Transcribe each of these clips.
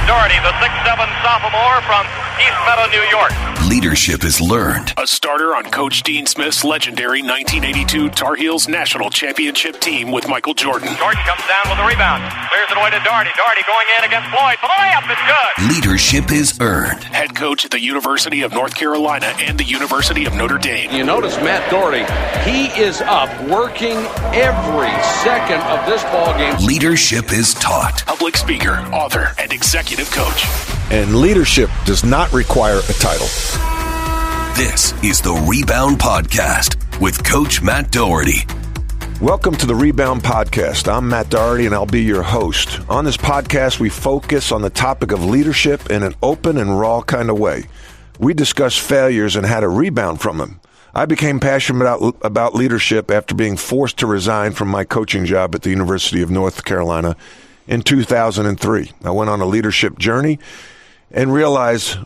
Doherty, the 6'7" sophomore from East Meadow, New York. Leadership is learned. A starter on Coach Dean Smith's legendary 1982 Tar Heels National Championship team with Michael Jordan. Jordan comes down with a rebound. Clears it away to Doherty. Doherty going in against Floyd. For the layup, it's good. Leadership is earned. Head coach at the University of North Carolina and the University of Notre Dame. You notice Matt Doherty, he is up working every second of this ball game. Leadership is taught. Public speaker, author, and executive coach. And leadership does not require a title. This is the Rebound Podcast with Coach Matt Doherty. Welcome to the Rebound Podcast. I'm Matt Doherty, and I'll be your host. On this podcast, we focus on the topic of leadership in an open and raw kind of way. We discuss failures and how to rebound from them. I became passionate about leadership after being forced to resign from my coaching job at the University of North Carolina in 2003. I went on a leadership journey and realized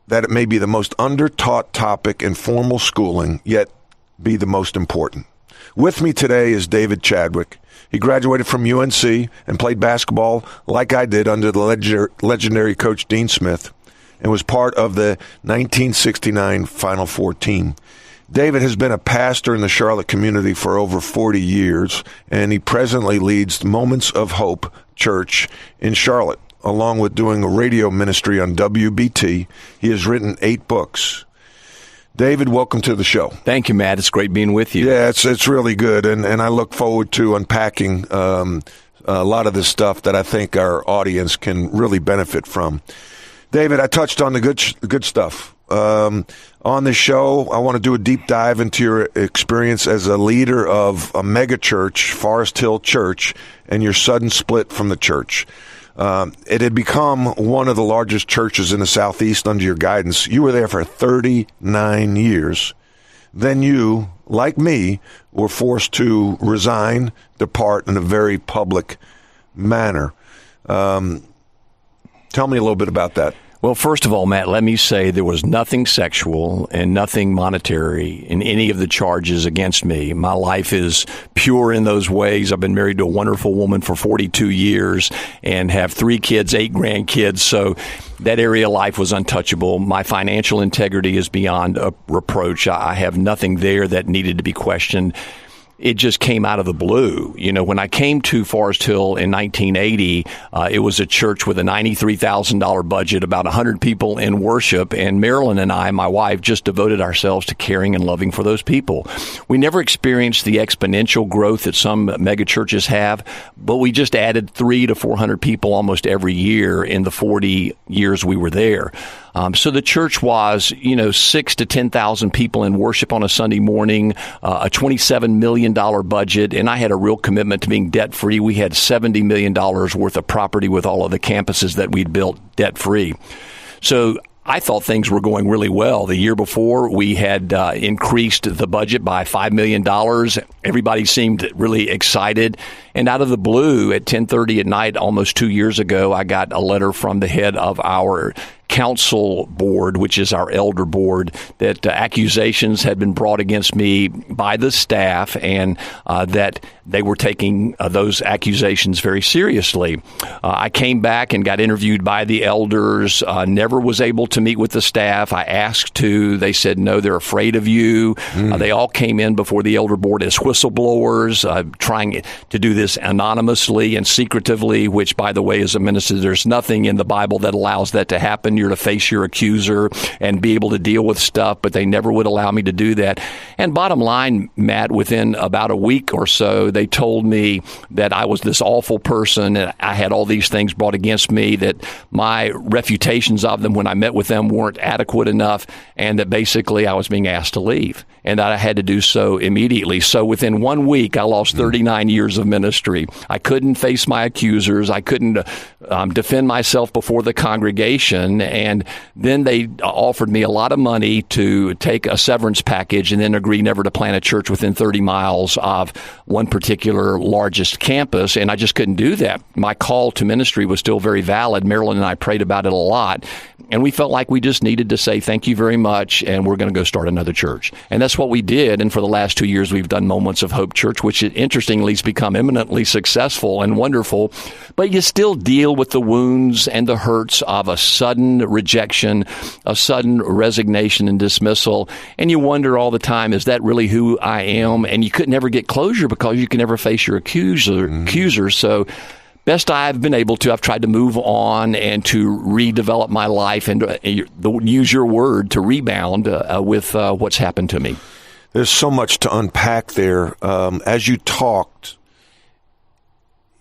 that it may be the most under-taught topic in formal schooling, yet be the most important. With me today is David Chadwick. He graduated from UNC and played basketball like I did under the legendary Coach Dean Smith and was part of the 1969 Final Four team. David has been a pastor in the Charlotte community for over 40 years, and he presently leads Moments of Hope Church in Charlotte, along with doing a radio ministry on WBT. He has written 8 books. David, welcome to the show. Thank you, Matt. It's great being with you. Yeah, it's really good, and I look forward to unpacking a lot of this stuff that I think our audience can really benefit from. David, I touched on the good stuff. On this show, I want to do a deep dive into your experience as a leader of a mega church, Forest Hill Church, and your sudden split from the church. It had become one of the largest churches in the Southeast under your guidance. You were there for 39 years. Then you, like me, were forced to resign, depart in a very public manner. Tell me a little bit about that. Well, first of all, Matt, let me say there was nothing sexual and nothing monetary in any of the charges against me. My life is pure in those ways. I've been married to a wonderful woman for 42 years and have 3 kids, 8 grandkids. So that area of life was untouchable. My financial integrity is beyond a reproach. I have nothing there that needed to be questioned. It just came out of the blue. You know, when I came to Forest Hill in 1980, it was a church with a $93,000 budget, about 100 people in worship, and Marilyn and I, my wife, just devoted ourselves to caring and loving for those people. We never experienced the exponential growth that some megachurches have, but we just added 300 to 400 people almost every year in the 40 years we were there. So the church was, 6,000 to 10,000 people in worship on a Sunday morning, a $27 million budget, and I had a real commitment to being debt-free. We had $70 million worth of property with all of the campuses that we'd built debt-free. So I thought things were going really well. The year before, we had increased the budget by $5 million. Everybody seemed really excited. And out of the blue, at 10:30 at night, almost 2 years ago, I got a letter from the head of our council board, which is our elder board, that accusations had been brought against me by the staff and that they were taking those accusations very seriously. I came back and got interviewed by the elders, never was able to meet with the staff. I asked to. They said, no, they're afraid of you. They all came in before the elder board as whistleblowers, trying to do this anonymously and secretively, which, by the way, as a minister, there's nothing in the Bible that allows that to happen. You're to face your accuser and be able to deal with stuff, but they never would allow me to do that. And bottom line, Matt, within about a week or so, they told me that I was this awful person and I had all these things brought against me, that my refutations of them when I met with them weren't adequate enough, and that basically I was being asked to leave and that I had to do so immediately. So within 1 week, I lost 39 years of ministry. I couldn't face my accusers. I couldn't defend myself before the congregation. And then they offered me a lot of money to take a severance package and then agree never to plant a church within 30 miles of one particular particular largest campus, and I just couldn't do that. My call to ministry was still very valid. Marilyn and I prayed about it a lot, and we felt like we just needed to say thank you very much, and we're going to go start another church. And that's what we did, and for the last 2 years, we've done Moments of Hope Church, which interestingly has become eminently successful and wonderful, but you still deal with the wounds and the hurts of a sudden rejection, a sudden resignation and dismissal, and you wonder all the time, is that really who I am? And you could never get closure because you can never face your accuser. So best I've been able to, I've tried to move on and to redevelop my life and use your word to rebound with what's happened to me. There's so much to unpack there. As you talked,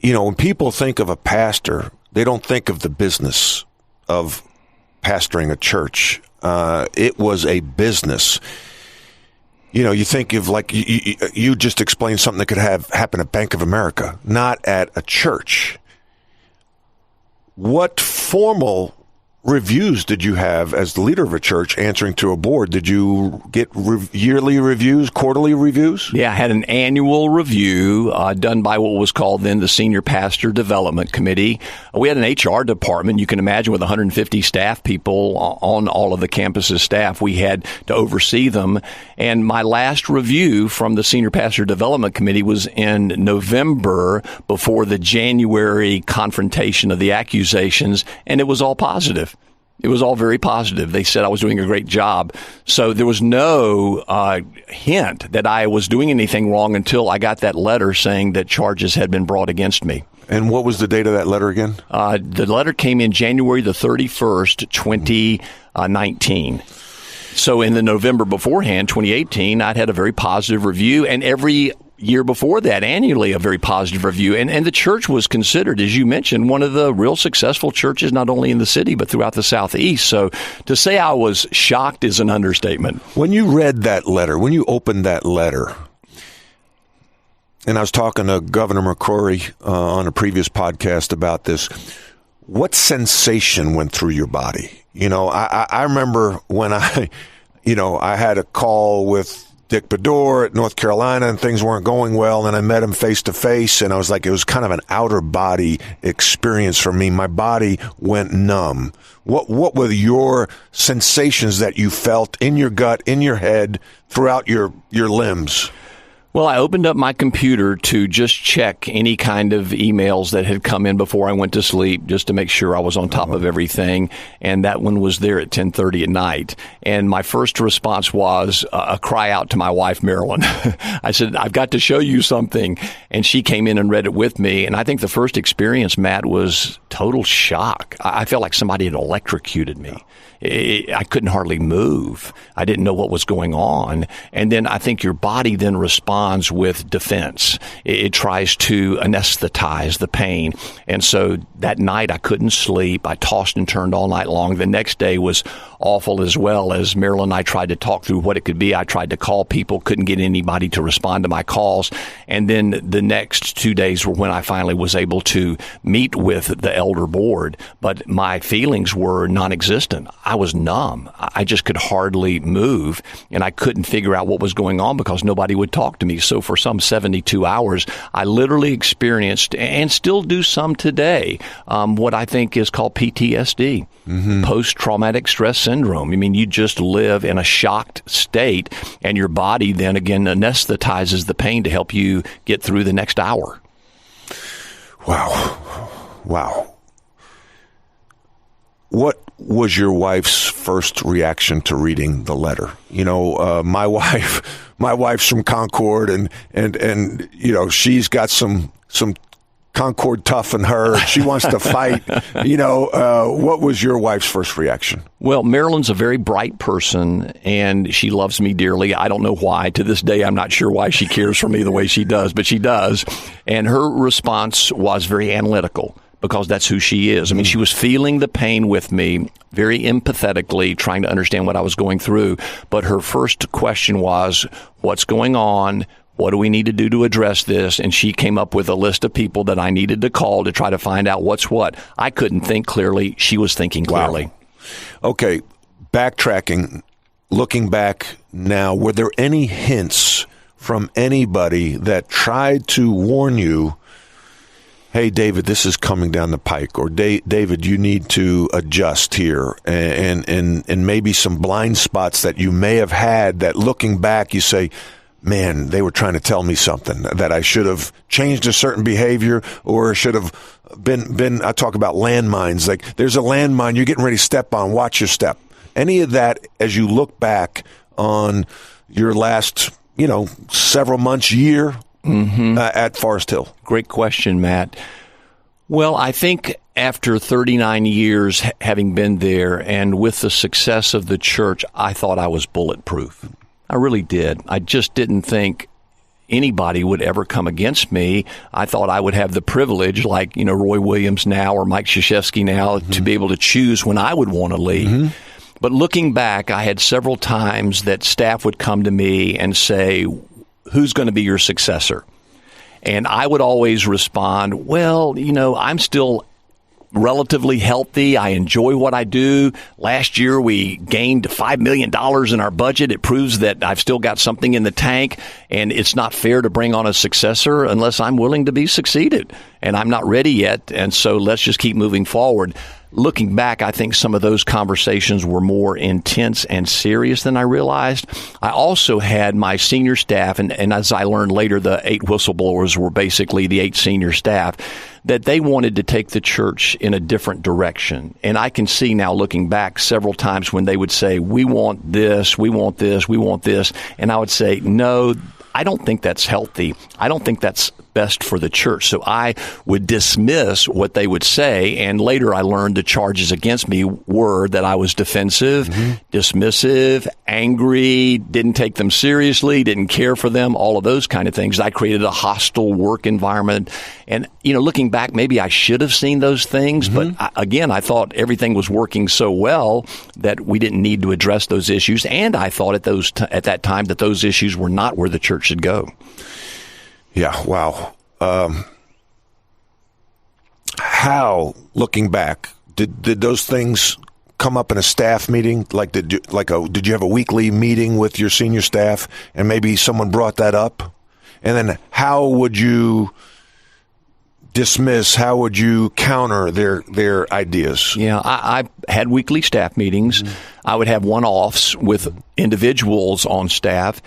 when people think of a pastor, they don't think of the business of pastoring a church. It was a business. You think of like you just explained something that could happen at Bank of America, not at a church. What formal reviews did you have as the leader of a church answering to a board? Did you get yearly reviews, quarterly reviews? Yeah, I had an annual review done by what was called then the Senior Pastor Development Committee. We had an HR department. You can imagine with 150 staff people on all of the campus's staff, we had to oversee them. And my last review from the Senior Pastor Development Committee was in November before the January confrontation of the accusations, and it was all positive. It was all very positive. They said I was doing a great job. So there was no hint that I was doing anything wrong until I got that letter saying that charges had been brought against me. And what was the date of that letter again? The letter came in January the 31st, 2019. So in the November beforehand, 2018, I'd had a very positive review, and every year before that, annually, a very positive review. And the church was considered, as you mentioned, one of the real successful churches, not only in the city, but throughout the Southeast. So to say I was shocked is an understatement. When you read that letter, when you opened that letter, and I was talking to Governor McCrory on a previous podcast about this, what sensation went through your body? I remember when I had a call with Dick Bedore at North Carolina, and things weren't going well, and I met him face to face, and I was like, it was kind of an outer body experience for me. My body went numb. What were your sensations that you felt in your gut, in your head, throughout your limbs? Well, I opened up my computer to just check any kind of emails that had come in before I went to sleep, just to make sure I was on top of everything. And that one was there at 10:30 at night. And my first response was a cry out to my wife, Marilyn. I said, I've got to show you something. And she came in and read it with me. And I think the first experience, Matt, was total shock. I felt like somebody had electrocuted me. I couldn't hardly move. I didn't know what was going on. And then I think your body then responds with defense. It tries to anesthetize the pain. And so that night I couldn't sleep. I tossed and turned all night long. The next day was awful as well. As Marilyn and I tried to talk through what it could be, I tried to call people, couldn't get anybody to respond to my calls. And then the next 2 days were when I finally was able to meet with the elder board. But my feelings were non-existent. I was numb. I just could hardly move, and I couldn't figure out what was going on because nobody would talk to me. So for some 72 hours, I literally experienced, and still do some today, what I think is called PTSD, post-traumatic stress syndrome. I mean, you just live in a shocked state, and your body then again anesthetizes the pain to help you get through the next hour. Wow. What was your wife's first reaction to reading the letter? My wife's from Concord, and she's got some Concord tough in her. She wants to fight. What was your wife's first reaction? Well, Marilyn's a very bright person, and she loves me dearly. I don't know why. To this day, I'm not sure why she cares for me the way she does, but she does. And her response was very analytical, because that's who she is. I mean, she was feeling the pain with me very empathetically, trying to understand what I was going through. But her first question was, what's going on? What do we need to do to address this? And she came up with a list of people that I needed to call to try to find out what's what. I couldn't think clearly. She was thinking clearly. Wow. Okay, backtracking, looking back now, were there any hints from anybody that tried to warn you, hey, David, this is coming down the pike, or David, you need to adjust here, and maybe some blind spots that you may have had that looking back, you say, man, they were trying to tell me something, that I should have changed a certain behavior, or should have been, I talk about landmines, like there's a landmine you're getting ready to step on, watch your step. Any of that as you look back on your last, several months, year, at Forest Hill? Great question, Matt. Well, I think after 39 years having been there and with the success of the church, I thought I was bulletproof. I really did. I just didn't think anybody would ever come against me. I thought I would have the privilege, like, Roy Williams now or Mike Krzyzewski now, to be able to choose when I would want to leave. But looking back, I had several times that staff would come to me and say, who's going to be your successor? And I would always respond, well, I'm still relatively healthy. I enjoy what I do. Last year, we gained $5 million in our budget. It proves that I've still got something in the tank, and it's not fair to bring on a successor unless I'm willing to be succeeded. And I'm not ready yet, and so let's just keep moving forward. Looking back, I think some of those conversations were more intense and serious than I realized. I also had my senior staff, and as I learned later, the 8 whistleblowers were basically the 8 senior staff, that they wanted to take the church in a different direction. And I can see now, looking back, several times when they would say, we want this, we want this, we want this. And I would say, no, I don't think that's healthy. I don't think that's best for the church. So I would dismiss what they would say. And later I learned the charges against me were that I was defensive, dismissive, angry, didn't take them seriously, didn't care for them, all of those kind of things. I created a hostile work environment. And, looking back, maybe I should have seen those things. But again, I thought everything was working so well that we didn't need to address those issues. And I thought at that time that those issues were not where the church should go. Yeah, wow. How, looking back, did those things come up in a staff meeting? Like, did you have a weekly meeting with your senior staff, and maybe someone brought that up? And then how would you dismiss? How would you counter their ideas? Yeah, I had weekly staff meetings. I would have one-offs with individuals on staff.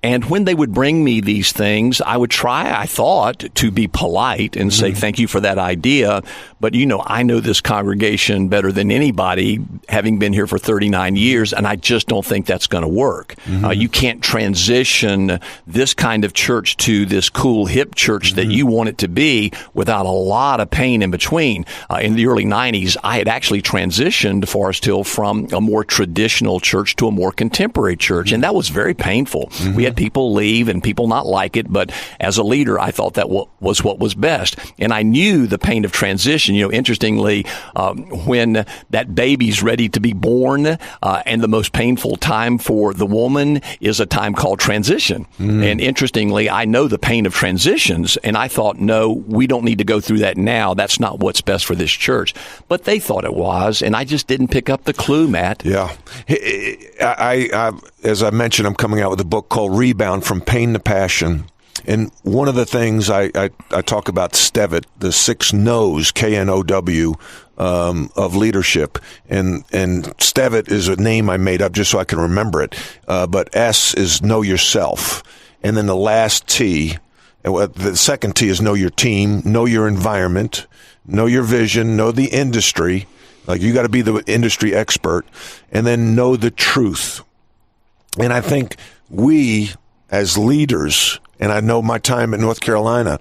And when they would bring me these things, I would try, I thought, to be polite and say, thank you for that idea. But, I know this congregation better than anybody, having been here for 39 years, and I just don't think that's going to work. You can't transition this kind of church to this cool, hip church that you want it to be without a lot of pain in between. In the early 90s, I had actually transitioned Forest Hill from a more traditional church to a more contemporary church, and that was very painful. We had people leave and people not like it, but as a leader, I thought that was what was best. And I knew the pain of transition. Interestingly, when that baby's ready to be born, and the most painful time for the woman is a time called transition. And interestingly, I know the pain of transitions, and I thought, no, we don't need to go through that now. That's not what's best for this church. But they thought it was, and I just didn't pick up the clue, Matt. Yeah. I as I mentioned, I'm coming out with a book called Rebound, From Pain to Passion. And one of the things I talk about STEVIT, the 6 No's, K-N-O-W, of leadership. And STEVIT is a name I made up just so I can remember it. But S is know yourself. And then the last T, the second T is know your team, know your environment, know your vision, know the industry. Like, you got to be the industry expert. And then know the truth. And I think we, as leaders, and I know my time in North Carolina,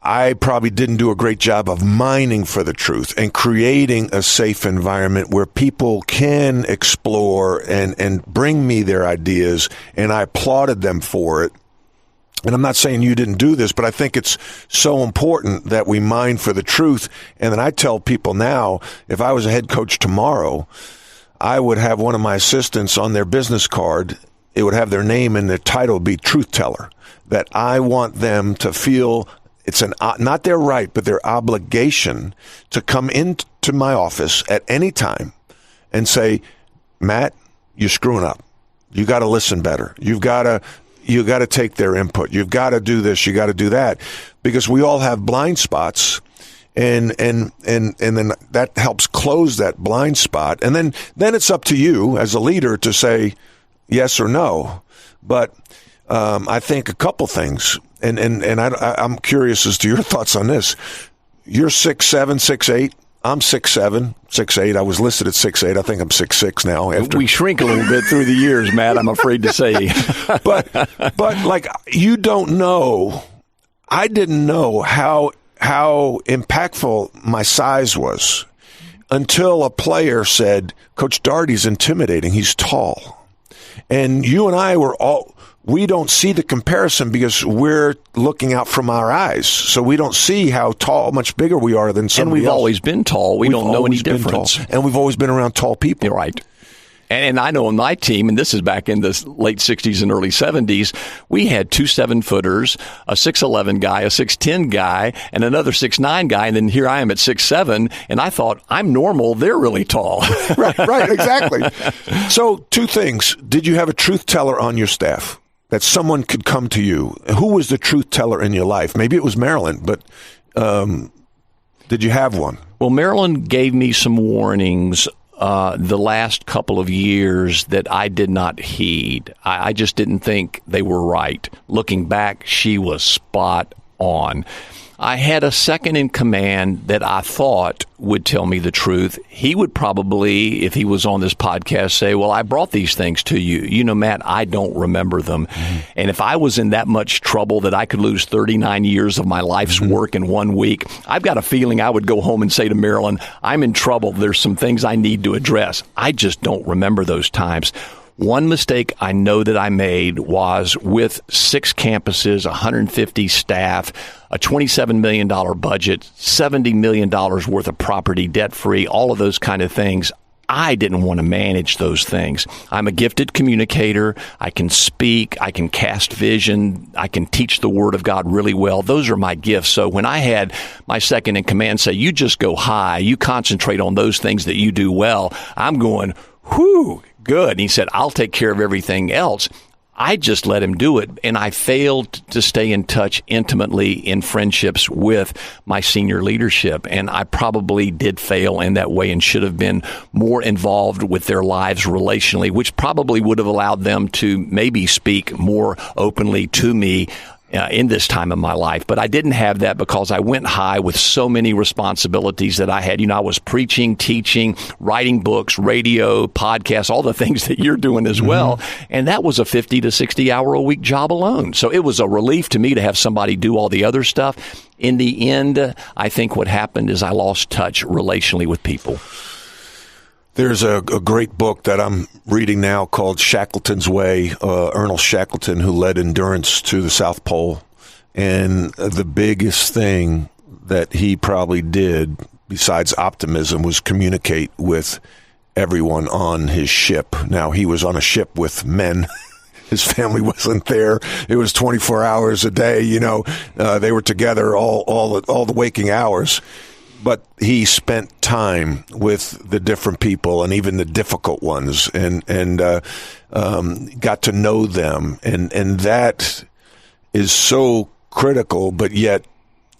I probably didn't do a great job of mining for the truth and creating a safe environment where people can explore and bring me their ideas, and I applauded them for it. And I'm not saying you didn't do this, but I think it's so important that we mine for the truth. And then I tell people now, if I was a head coach tomorrow, I would have one of my assistants on their business card. It would have their name and their title be truth teller. That I want them to feel it's not their right, but their obligation to come into my office at any time and say, Matt, you're screwing up. You got to listen better. You got to take their input. You've got to do this. You got to do that, because we all have blind spots, and then that helps close that blind spot. And then it's up to you as a leader to say yes or no. But I think a couple things, and I'm curious as to your thoughts on this. You're 6'7", 6'8". I'm 6'7", 6'8". I was listed at 6'8". I think I'm 6'6" now. We shrink a little bit through the years, Matt, I'm afraid to say. but like, you don't know. I didn't know how impactful my size was until a player said, Coach Doherty's intimidating. He's tall. And you and I we don't see the comparison because we're looking out from our eyes. So we don't see how tall, much bigger we are than somebody else. And we've always been tall. We don't know any difference. And we've always been around tall people. You're right. And I know on my team, and this is back in the late 60s and early 70s, we had 2 7-footers, a 6'11" guy, a 6'10" guy, and another 6'9" guy. And then here I am at 6'7", and I thought, I'm normal. They're really tall. Right, exactly. So 2 things. Did you have a truth teller on your staff that someone could come to you? Who was the truth teller in your life? Maybe it was Marilyn, but did you have one? Well, Marilyn gave me some warnings the last couple of years that I did not heed. I just didn't think they were right. Looking back, she was spot on. I had a second in command that I thought would tell me the truth. He would probably, if he was on this podcast, say, well, I brought these things to you. You know, Matt, I don't remember them. Mm-hmm. And if I was in that much trouble that I could lose 39 years of my life's work in 1 week, I've got a feeling I would go home and say to Marilyn, I'm in trouble. There's some things I need to address. I just don't remember those times. One mistake I know that I made was with 6 campuses, 150 staff, a $27 million budget, $70 million worth of property debt-free, all of those kind of things. I didn't want to manage those things. I'm a gifted communicator. I can speak. I can cast vision. I can teach the Word of God really well. Those are my gifts. So when I had my second in command say, you just go high, you concentrate on those things that you do well, I'm going, whew, good. And he said, I'll take care of everything else. I just let him do it, and I failed to stay in touch intimately in friendships with my senior leadership, and I probably did fail in that way and should have been more involved with their lives relationally, which probably would have allowed them to maybe speak more openly to me in this time of my life. But I didn't have that because I went high with so many responsibilities that I had. You know, I was preaching, teaching, writing books, radio, podcasts, all the things that you're doing as well. And that was a 50 to 60 hour a week job alone. So it was a relief to me to have somebody do all the other stuff. In the end, I think what happened is I lost touch relationally with people. There's a great book that I'm reading now called Shackleton's Way, Ernest Shackleton, who led endurance to the South Pole. And the biggest thing that he probably did, besides optimism, was communicate with everyone on his ship. Now, he was on a ship with men. His family wasn't there. It was 24 hours a day. You know, they were together all the waking hours. But he spent time with the different people and even the difficult ones, and got to know them, and that is so critical. But yet,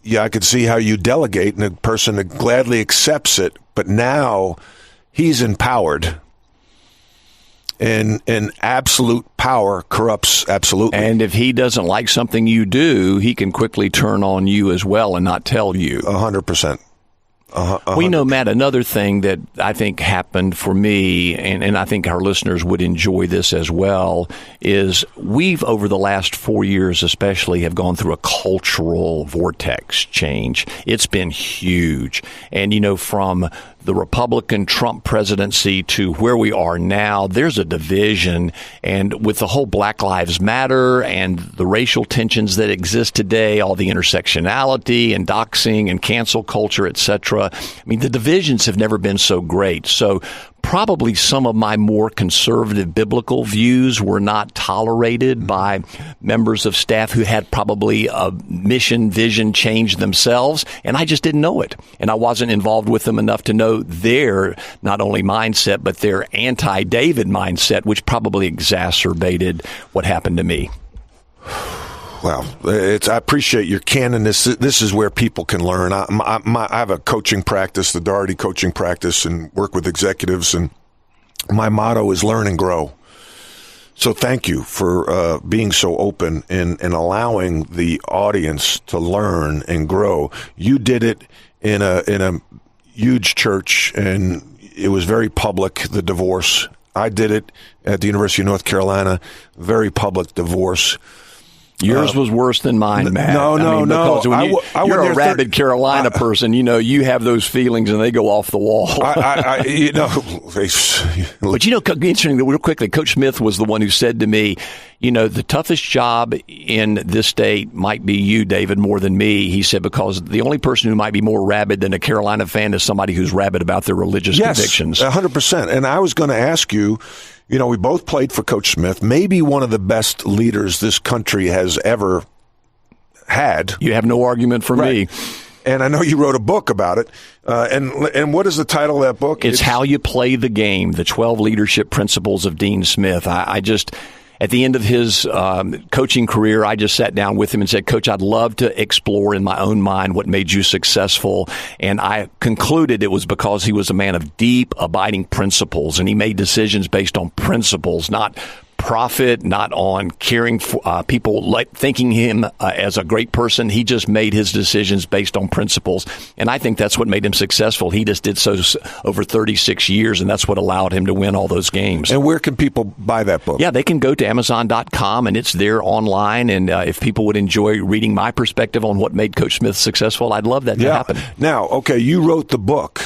yeah, I could see how you delegate, and a person gladly accepts it. But now he's empowered, and absolute power corrupts absolutely. And if he doesn't like something you do, he can quickly turn on you as well and not tell you. 100%. We know, Matt, another thing that I think happened for me, and I think our listeners would enjoy this as well, is we've, over the last 4 years especially, have gone through a cultural vortex change. It's been huge. And, you know, from the Republican Trump presidency to where we are now, there's a division. And with the whole Black Lives Matter and the racial tensions that exist today, all the intersectionality and doxing and cancel culture, etc., cetera. I mean, the divisions have never been so great. So probably some of my more conservative biblical views were not tolerated by members of staff who had probably a mission, vision change themselves, and I just didn't know it. And I wasn't involved with them enough to know their not only mindset, but their anti-David mindset, which probably exacerbated what happened to me. Well, I appreciate your candidness. This is where people can learn. I have a coaching practice, the Doherty coaching practice, and work with executives, and my motto is learn and grow. So thank you for being so open and allowing the audience to learn and grow. You did it in a huge church, and it was very public, the divorce. I did it at the University of North Carolina, very public divorce. Yours was worse than mine, Matt. No. Because when you're a rabid Carolina person, you have those feelings and they go off the wall. But interesting, real quickly, Coach Smith was the one who said to me, the toughest job in this state might be you, David, more than me. He said, because the only person who might be more rabid than a Carolina fan is somebody who's rabid about their religious convictions. 100%. And I was going to ask you, we both played for Coach Smith, maybe one of the best leaders this country has ever had. You have no argument for me. And I know you wrote a book about it. And what is the title of that book? It's How You Play the Game, the 12 Leadership Principles of Dean Smith. At the end of his coaching career, I just sat down with him and said, Coach, I'd love to explore in my own mind what made you successful. And I concluded it was because he was a man of deep, abiding principles, and he made decisions based on principles, not profit, not on caring for people, like thinking him as a great person. He just made his decisions based on principles. And I think that's what made him successful. He just did so over 36 years, and that's what allowed him to win all those games. And where can people buy that book? Yeah, they can go to Amazon.com, and it's there online. And if people would enjoy reading my perspective on what made Coach Smith successful, I'd love that to happen. Now, okay, you wrote the book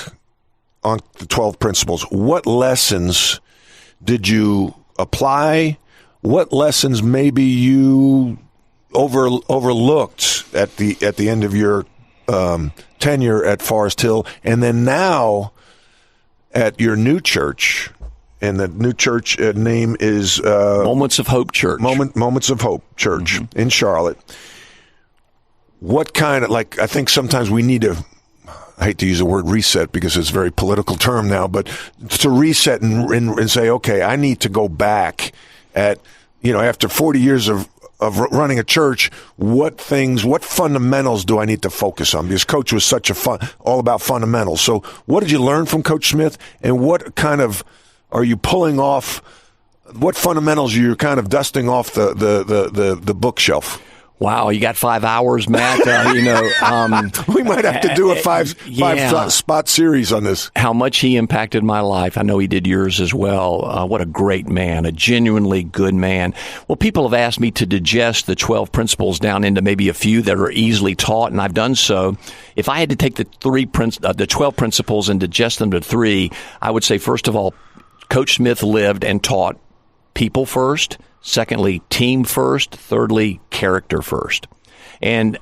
on the 12 principles. What lessons did you apply? What lessons maybe you overlooked at the end of your tenure at Forest Hill, and then now at your new church, and the new church name is Moments of Hope Church. Moments of Hope Church in Charlotte. What kind of, I think sometimes we need to, I hate to use the word reset because it's a very political term now, but to reset and say, okay, I need to go back at, after 40 years of running a church, what fundamentals do I need to focus on? Because Coach was all about fundamentals. So what did you learn from Coach Smith, and what kind of are you pulling off? What fundamentals are you kind of dusting off the bookshelf? Wow, you got 5 hours, Matt. We might have to do a five spot series on this. How much he impacted my life. I know he did yours as well. What a great man, a genuinely good man. Well, people have asked me to digest the 12 principles down into maybe a few that are easily taught, and I've done so. If I had to take the 12 principles and digest them to 3, I would say, first of all, Coach Smith lived and taught people first. Secondly, team first. Thirdly, character first. And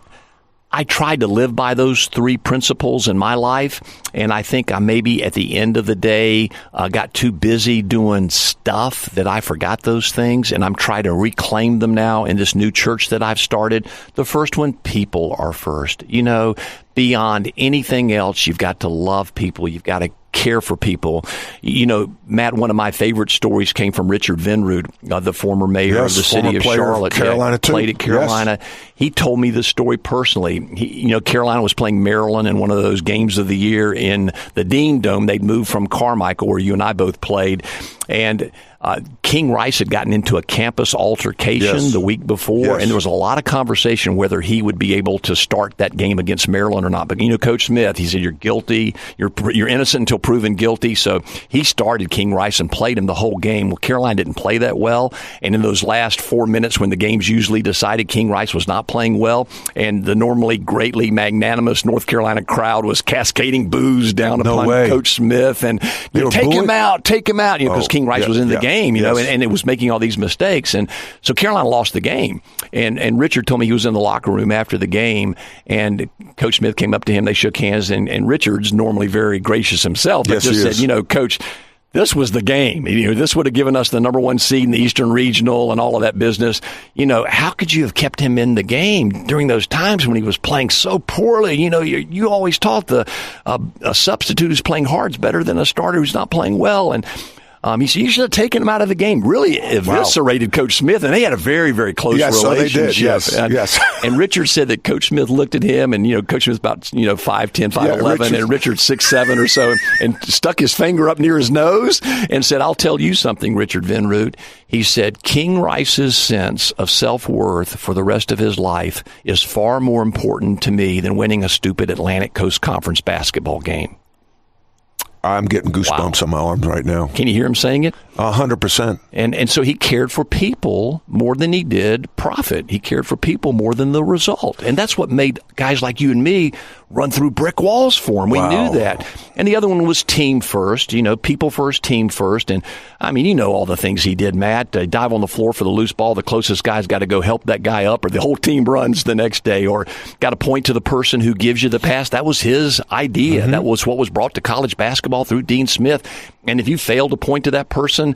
I tried to live by those 3 principles in my life, and I think I maybe at the end of the day got too busy doing stuff that I forgot those things, and I'm trying to reclaim them now in this new church that I've started. The first one, people are first. Beyond anything else, you've got to love people. You've got to care for people. Matt, one of my favorite stories came from Richard Vinroot, the former mayor of the city of Charlotte. Carolina too. Played at Carolina. Yes. He told me the story personally. Carolina was playing Maryland in one of those games of the year in the Dean Dome. They'd moved from Carmichael, where you and I both played. And King Rice had gotten into a campus altercation the week before, and there was a lot of conversation whether he would be able to start that game against Maryland or not. But, Coach Smith, he said, you're guilty. You're innocent until proven guilty. So he started King Rice and played him the whole game. Well, Carolina didn't play that well. And in those last 4 minutes when the game's usually decided, King Rice was not playing well. And the normally greatly magnanimous North Carolina crowd was cascading boos down upon Coach Smith. And take him out, because King Rice was in the game. game, you know, and it was making all these mistakes. And so Carolina lost the game. And Richard told me he was in the locker room after the game, and Coach Smith came up to him. They shook hands, and Richard's normally very gracious himself, but just said, you know, Coach, this was the game. You know, this would have given us the number 1 seed in the Eastern Regional and all of that business. You know, how could you have kept him in the game during those times when he was playing so poorly? You know, you always taught a substitute who's playing hard is better than a starter who's not playing well. And he said, you should have taken him out of the game. Really eviscerated Coach Smith, and they had a very, very close relationship. So they did. Yes. And Richard said that Coach Smith looked at him, and, you know, Coach Smith's about, 5'10", 5'11", and Richard's 6'7" or so, and stuck his finger up near his nose and said, I'll tell you something, Richard Vinroot. He said, King Rice's sense of self-worth for the rest of his life is far more important to me than winning a stupid Atlantic Coast Conference basketball game. I'm getting goosebumps on my arms right now. Can you hear him saying it? 100%. And so he cared for people more than he did profit. He cared for people more than the result. And that's what made guys like you and me run through brick walls for him. We knew that. And the other one was team first, you know, people first, team first. And, I mean, you know all the things he did, Matt. Dive on the floor for the loose ball. The closest guy's got to go help that guy up, or the whole team runs the next day, or got to point to the person who gives you the pass. That was his idea. That was what was brought to college basketball through Dean Smith. And if you fail to point to that person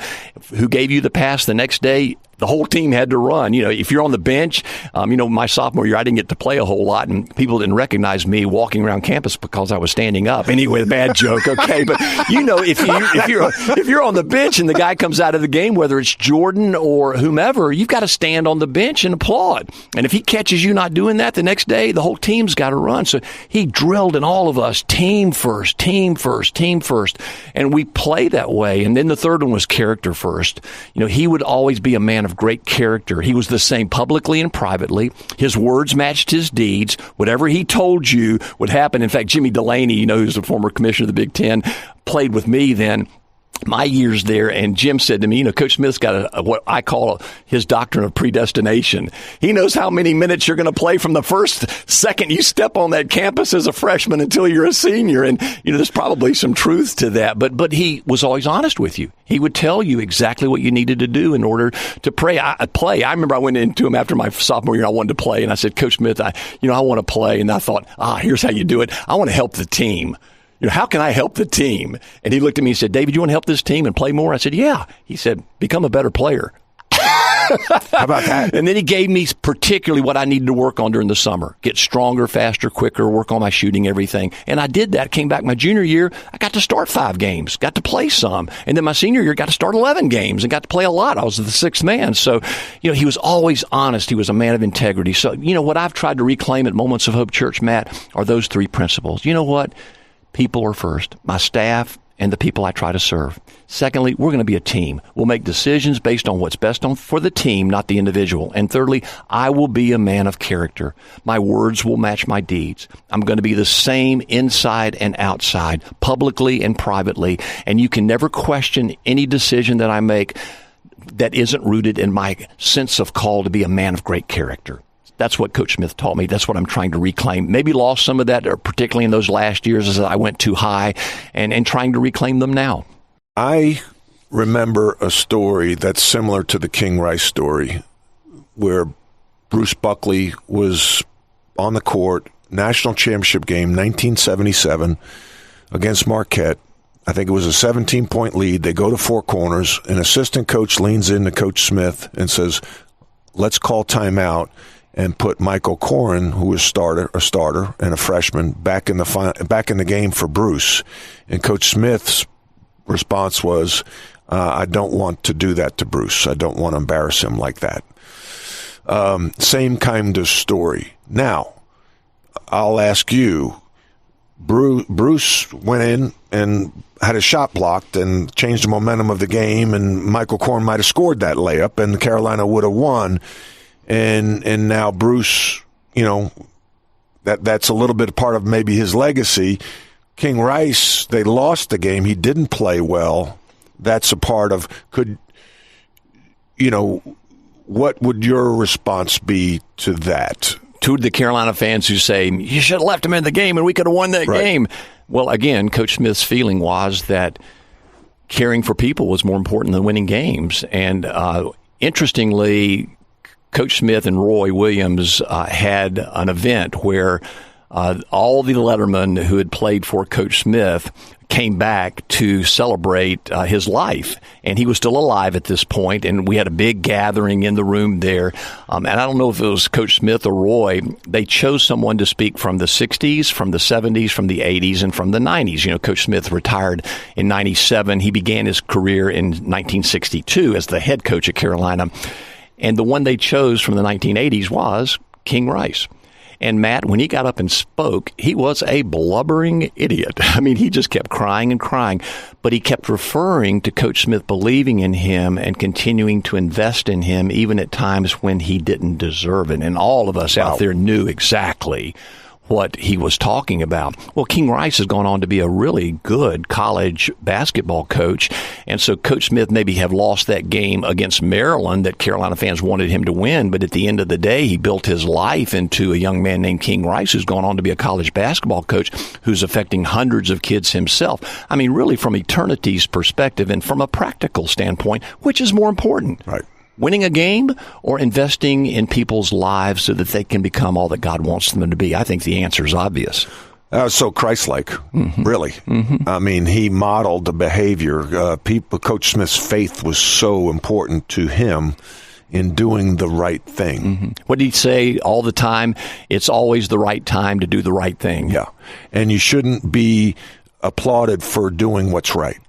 who gave you the pass the next day, the whole team had to run. You know, if you're on the bench, you know, my sophomore year, I didn't get to play a whole lot, and people didn't recognize me walking around campus because I was standing up. Anyway, bad joke, okay? But you know, if you're on the bench and the guy comes out of the game, whether it's Jordan or whomever, you've got to stand on the bench and applaud. And if he catches you not doing that the next day, the whole team's got to run. So he drilled in all of us, team first, team first, team first, and we play that way. And then the third one was character first. You know, he would always be a man of great character. He was the same publicly and privately. His words matched his deeds. Whatever he told you would happen. In fact, Jimmy Delaney, you know, who's the former commissioner of the Big Ten, played with me then. My years there, and Jim said to me, you know, Coach Smith's got what I call his doctrine of predestination. He knows how many minutes you're going to play from the first second you step on that campus as a freshman until you're a senior. And, you know, there's probably some truth to that. But he was always honest with you. He would tell you exactly what you needed to do in order to play. I remember I went into him after my sophomore year, and I wanted to play. And I said, Coach Smith, I want to play. And I thought, here's how you do it. I want to help the team. You know, how can I help the team? And he looked at me and said, David, you want to help this team and play more? I said, yeah. He said, become a better player. How about that? And then he gave me particularly what I needed to work on during the summer. Get stronger, faster, quicker, work on my shooting, everything. And I did that. Came back my junior year. I got to start 5 games, got to play some. And then my senior year, got to start 11 games and got to play a lot. I was the 6th man. So, you know, he was always honest. He was a man of integrity. So, you know, what I've tried to reclaim at Moments of Hope Church, Matt, are those 3 principles. You know what? People are first, my staff and the people I try to serve. Secondly, we're going to be a team. We'll make decisions based on what's best for the team, not the individual. And thirdly, I will be a man of character. My words will match my deeds. I'm going to be the same inside and outside, publicly and privately. And you can never question any decision that I make that isn't rooted in my sense of call to be a man of great character. That's what Coach Smith taught me. That's what I'm trying to reclaim. Maybe lost some of that, particularly in those last years as I went too high, and trying to reclaim them now. I remember a story that's similar to the King Rice story, where Bruce Buckley was on the court, national championship game, 1977, against Marquette. I think it was a 17-point lead. They go to 4 corners. An assistant coach leans in to Coach Smith and says, let's call timeout and put Michael Corrin, who was a starter and a freshman, back in the game for Bruce. And Coach Smith's response was, I don't want to do that to Bruce. I don't want to embarrass him like that. Same kind of story. Now, I'll ask you, Bruce went in and had a shot blocked and changed the momentum of the game, and Michael Corrin might have scored that layup, and Carolina would have won. And now Bruce, you know, that's a little bit part of maybe his legacy. King Rice, they lost the game. He didn't play well. That's a part of, what would your response be to that? To the Carolina fans who say, you should have left him in the game and we could have won that game. Well, again, Coach Smith's feeling was that caring for people was more important than winning games. And interestingly, Coach Smith and Roy Williams had an event where all the lettermen who had played for Coach Smith came back to celebrate his life. And he was still alive at this point, and we had a big gathering in the room there. And I don't know if it was Coach Smith or Roy. They chose someone to speak from the 60s, from the 70s, from the 80s, and from the 90s. You know, Coach Smith retired in 97. He began his career in 1962 as the head coach at Carolina. And the one they chose from the 1980s was King Rice. And Matt, when he got up and spoke, he was a blubbering idiot. I mean, he just kept crying and crying, but he kept referring to Coach Smith believing in him and continuing to invest in him, even at times when he didn't deserve it. And all of us out there knew exactly what he was talking about. Well, King Rice has gone on to be a really good college basketball coach. And so Coach Smith maybe have lost that game against Maryland that Carolina fans wanted him to win. But at the end of the day, he built his life into a young man named King Rice who's gone on to be a college basketball coach who's affecting hundreds of kids himself. I mean, really from eternity's perspective and from a practical standpoint, which is more important? Right. Winning a game or investing in people's lives so that they can become all that God wants them to be? I think the answer is obvious. So Christ-like, really. I mean, he modeled the behavior. Coach Smith's faith was so important to him in doing the right thing. What did he say all the time? It's always the right time to do the right thing. Yeah, and you shouldn't be applauded for doing what's right.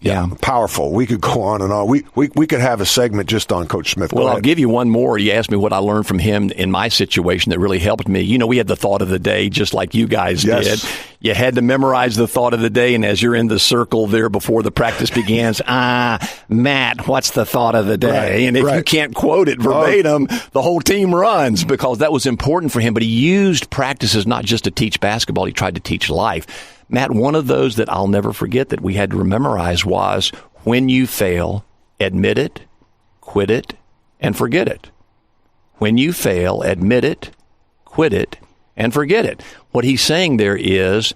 Yeah, powerful. We could go on and on. We could have a segment just on Coach Smith. Well, I'll give you one more. You asked me what I learned from him in my situation that really helped me. You know, we had the thought of the day just like you guys did. You had to memorize the thought of the day, and as you're in the circle there before the practice begins, Matt, what's the thought of the day? Right, and if you can't quote it verbatim, the whole team runs because that was important for him. But he used practices not just to teach basketball. He tried to teach life. Matt, one of those that I'll never forget that we had to memorize was when you fail, admit it, quit it, and forget it. When you fail, admit it, quit it, and forget it. What he's saying there is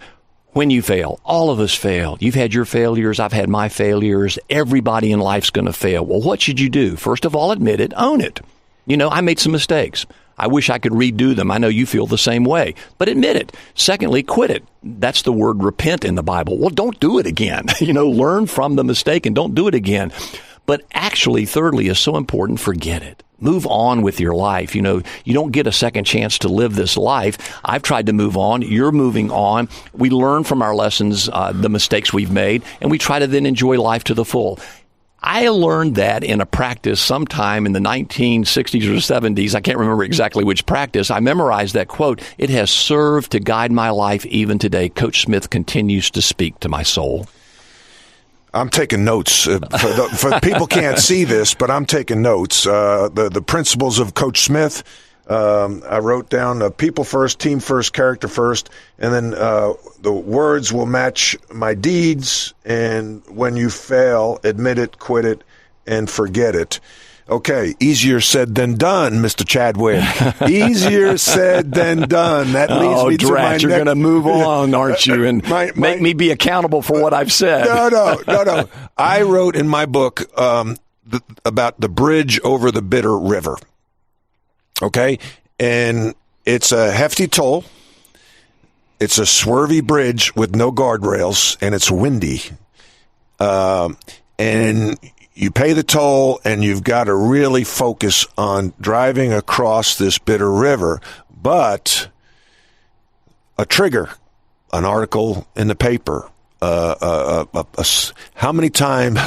when you fail, all of us fail. You've had your failures. I've had my failures. Everybody in life's going to fail. Well, what should you do? First of all, admit it, own it. You know, I made some mistakes. I wish I could redo them. I know you feel the same way, but admit it. Secondly, quit it. That's the word repent in the Bible. Well, don't do it again. You know, learn from the mistake and don't do it again. But actually, thirdly, is so important, forget it. Move on with your life. You know, you don't get a second chance to live this life. I've tried to move on. You're moving on. We learn from our lessons, the mistakes we've made, and we try to then enjoy life to the full. I learned that in a practice sometime in the 1960s or 70s. I can't remember exactly which practice. I memorized that quote. It has served to guide my life even today. Coach Smith continues to speak to my soul. I'm taking notes. For people can't see this, but I'm taking notes. The principles of Coach Smith. I wrote down people first, team first, character first, and then the words will match my deeds, and when you fail, admit it, quit it, and forget it. Okay, easier said than done, Mr. Chadwick. Easier said than done. That leads me to my you're going to move on, aren't you, and make me be accountable for what I've said. No. I wrote in my book about the bridge over the Bitter River. Okay, and it's a hefty toll. It's a swervy bridge with no guardrails, and it's windy. And you pay the toll, and you've got to really focus on driving across this bitter river. But a trigger, an article in the paper, how many times...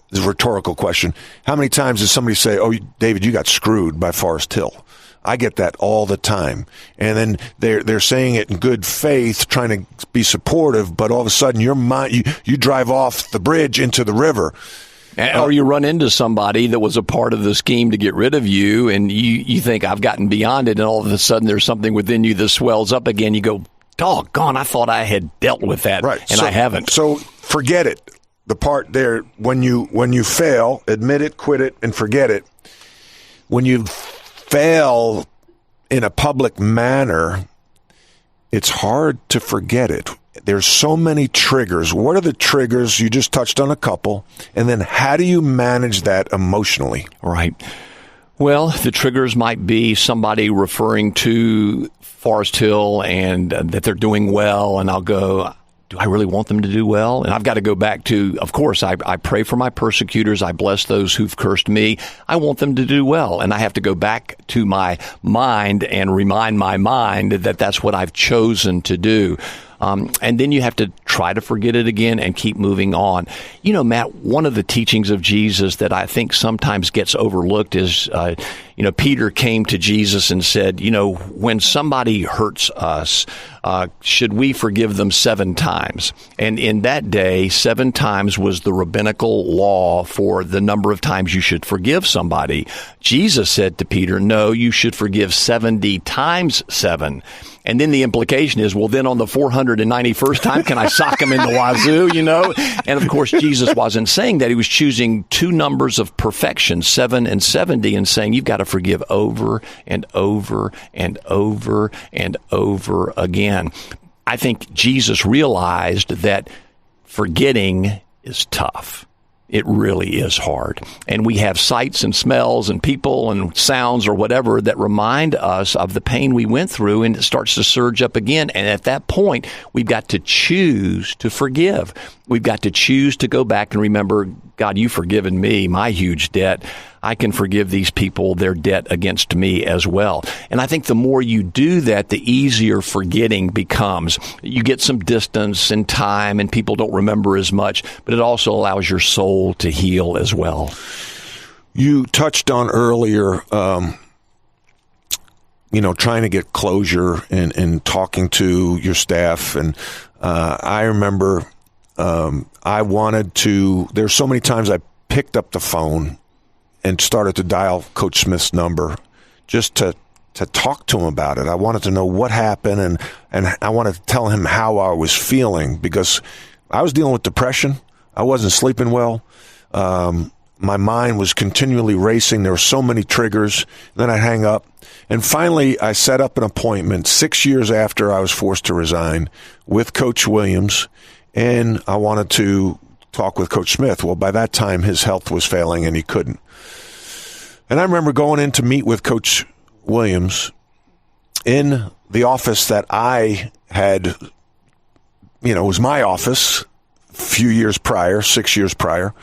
This is a rhetorical question. How many times does somebody say, "Oh, David, you got screwed by Forest Hill"? I get that all the time. And then they're saying it in good faith, trying to be supportive, but all of a sudden you drive off the bridge into the river. Or you run into somebody that was a part of the scheme to get rid of you, and you think, I've gotten beyond it, and all of a sudden there's something within you that swells up again. You go, doggone, I thought I had dealt with that, and I haven't. So forget it. The part there, when you fail, admit it, quit it, and forget it. When you fail in a public manner, it's hard to forget it. there's so many triggers. What are the triggers? You just touched on a couple. And then how do you manage that emotionally? Right. Well, the triggers might be somebody referring to Forest Hill and that they're doing well, and I'll go, do I really want them to do well? And I've got to go back to, of course, I pray for my persecutors. I bless those who've cursed me. I want them to do well. And I have to go back to my mind and remind my mind that that's what I've chosen to do. And then you have to try to forget it again and keep moving on. You know, Matt, one of the teachings of Jesus that I think sometimes gets overlooked is, Peter came to Jesus and said, when somebody hurts us, should we forgive them 7 times? And in that day, 7 times was the rabbinical law for the number of times you should forgive somebody. Jesus said to Peter, no, you should forgive 70 times 7. And then the implication is, well, then on the 491st time, can I sock him in the wazoo, And of course, Jesus wasn't saying that. He was choosing 2 numbers of perfection, 7 and 70, and saying you've got to forgive over and over and over and over again. I think Jesus realized that forgetting is tough. It really is hard. And we have sights and smells and people and sounds or whatever that remind us of the pain we went through, and it starts to surge up again. And at that point, we've got to choose to forgive. We've got to choose to go back and remember, God, you've forgiven me my huge debt. I can forgive these people their debt against me as well. And I think the more you do that, the easier forgetting becomes. You get some distance and time, and people don't remember as much, but it also allows your soul to heal as well. You touched on earlier, trying to get closure and talking to your staff. And I remember there's so many times I picked up the phone and started to dial Coach Smith's number just to talk to him about it. I wanted to know what happened, and I wanted to tell him how I was feeling, because I was dealing with depression. I wasn't sleeping well. My mind was continually racing. There were so many triggers. Then I'd hang up. And finally, I set up an appointment 6 years after I was forced to resign with Coach Williams, and I wanted to talk with Coach Smith. Well, by that time, his health was failing and he couldn't. And I remember going in to meet with Coach Williams in the office that I had, it was my office a few years prior, 6 years prior,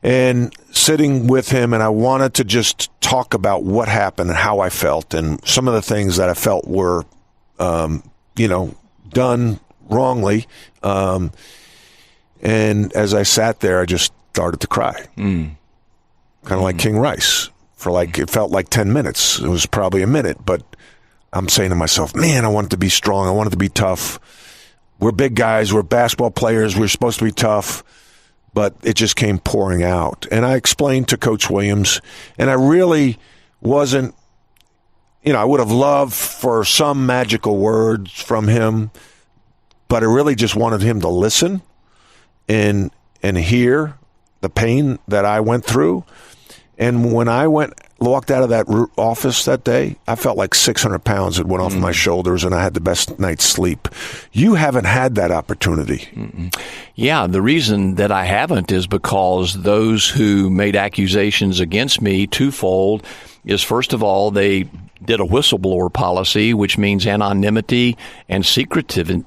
and sitting with him, and I wanted to just talk about what happened and how I felt and some of the things that I felt were, done wrongly. And as I sat there, I just started to cry. Kind of like King Rice it felt like 10 minutes. It was probably a minute, but I'm saying to myself, man, I wanted to be strong. I wanted to be tough. We're big guys. We're basketball players. We're supposed to be tough, but it just came pouring out. And I explained to Coach Williams, and I really wasn't, I would have loved for some magical words from him, but I really just wanted him to listen and hear the pain that I went through. And when I walked out of that office that day, I felt like 600 pounds had went off my shoulders, and I had the best night's sleep. You haven't had that opportunity. Yeah, the reason that I haven't is because those who made accusations against me twofold is, first of all, they did a whistleblower policy, which means anonymity and secretiveness.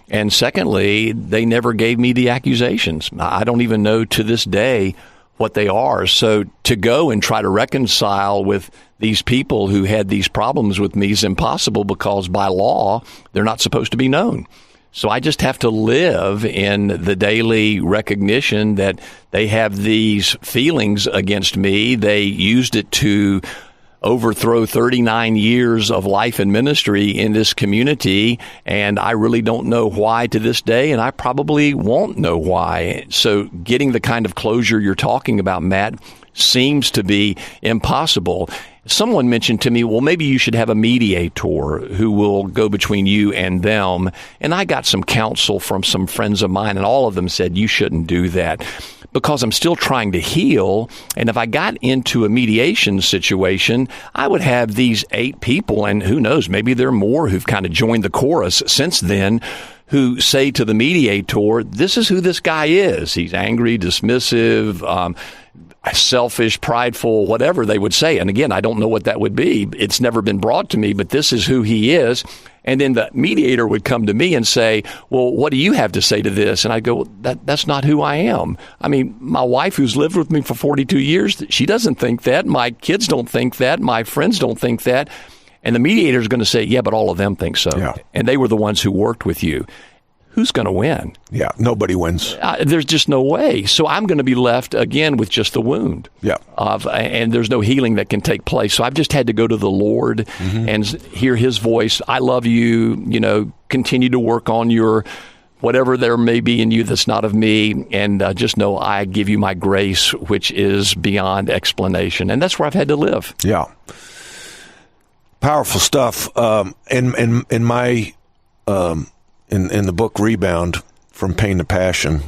And secondly, they never gave me the accusations. I don't even know to this day what they are. So to go and try to reconcile with these people who had these problems with me is impossible, because by law, they're not supposed to be known. So I just have to live in the daily recognition that they have these feelings against me. They used it to overthrow 39 years of life and ministry in this community, and I really don't know why to this day, and I probably won't know why. So getting the kind of closure you're talking about, Matt, seems to be impossible. Someone mentioned to me, well, maybe you should have a mediator who will go between you and them. And I got some counsel from some friends of mine, and all of them said you shouldn't do that. because I'm still trying to heal. And if I got into a mediation situation, I would have these 8 people, and who knows, maybe there are more who've kind of joined the chorus since then, who say to the mediator, this is who this guy is. He's angry, dismissive, selfish, prideful, whatever they would say. And again, I don't know what that would be. It's never been brought to me, but this is who he is. And then the mediator would come to me and say, well, what do you have to say to this? And I go, that's not who I am. I mean, my wife, who's lived with me for 42 years, she doesn't think that. My kids don't think that. My friends don't think that. And the mediator is going to say, yeah, but all of them think so. Yeah. And they were the ones who worked with you. Who's going to win? Yeah, nobody wins. There's just no way. So I'm going to be left again with just the wound. Yeah. And there's no healing that can take place. So I've just had to go to the Lord and hear his voice. I love you. Continue to work on your whatever there may be in you that's not of me. And just know I give you my grace, which is beyond explanation. And that's where I've had to live. Yeah. Powerful stuff. In my in the book Rebound, From Pain to Passion,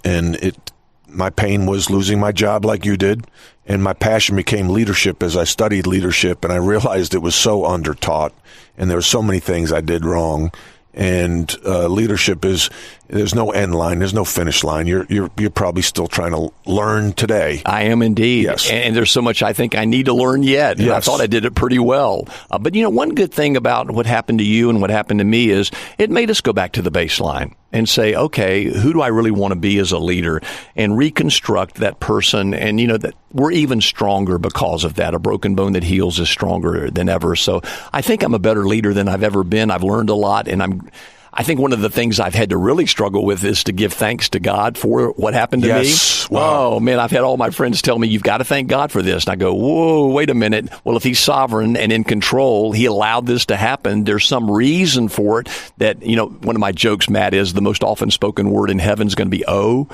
and my pain was losing my job like you did, and my passion became leadership as I studied leadership, and I realized it was so undertaught, and there were so many things I did wrong. And leadership there's no end line, there's no finish line. You're probably still trying to learn today. I am indeed. Yes. And there's so much I think I need to learn yet. Yes. I thought I did it pretty well. But one good thing about what happened to you and what happened to me is it made us go back to the baseline and say, okay, who do I really want to be as a leader, and reconstruct that person. And that we're even stronger because of that. A broken bone that heals is stronger than ever. So I think I'm a better leader than I've ever been. I've learned a lot, and I think one of the things I've had to really struggle with is to give thanks to God for what happened to me. Wow. Oh, man, I've had all my friends tell me, you've got to thank God for this. And I go, whoa, wait a minute. Well, if he's sovereign and in control, he allowed this to happen. There's some reason for it that, one of my jokes, Matt, is the most often spoken word in heaven is going to be oh,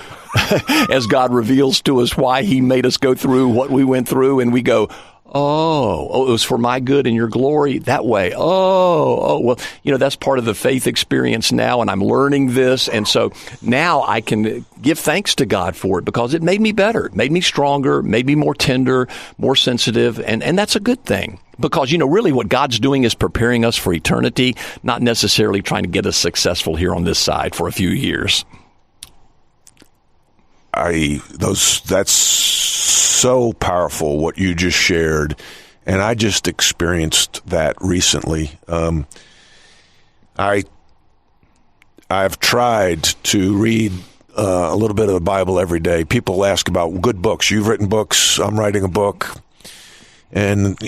as God reveals to us why he made us go through what we went through. And we go, Oh, it was for my good and your glory that way. Well, that's part of the faith experience now, and I'm learning this. And so now I can give thanks to God for it because it made me better, made me stronger, made me more tender, more sensitive. And that's a good thing because, really what God's doing is preparing us for eternity, not necessarily trying to get us successful here on this side for a few years. That's so powerful what you just shared, and I just experienced that recently. I've tried to read a little bit of the Bible every day. People ask about good books. You've written books. I'm writing a book, and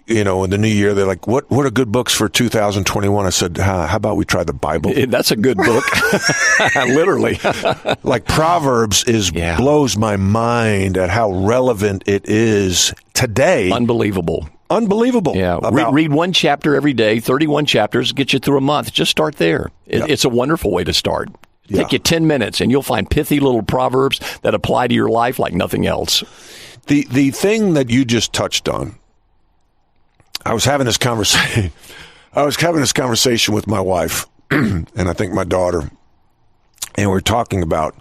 in the new year, they're like, what are good books for 2021? I said, how about we try the Bible? That's a good book. Literally. Like Proverbs blows my mind at how relevant it is today. Unbelievable. Yeah. Read one chapter every day, 31 chapters, get you through a month. Just start there. It's a wonderful way to start. Take you 10 minutes and you'll find pithy little proverbs that apply to your life like nothing else. The thing that you just touched on, I was having this conversation with my wife and I think my daughter, and we're talking about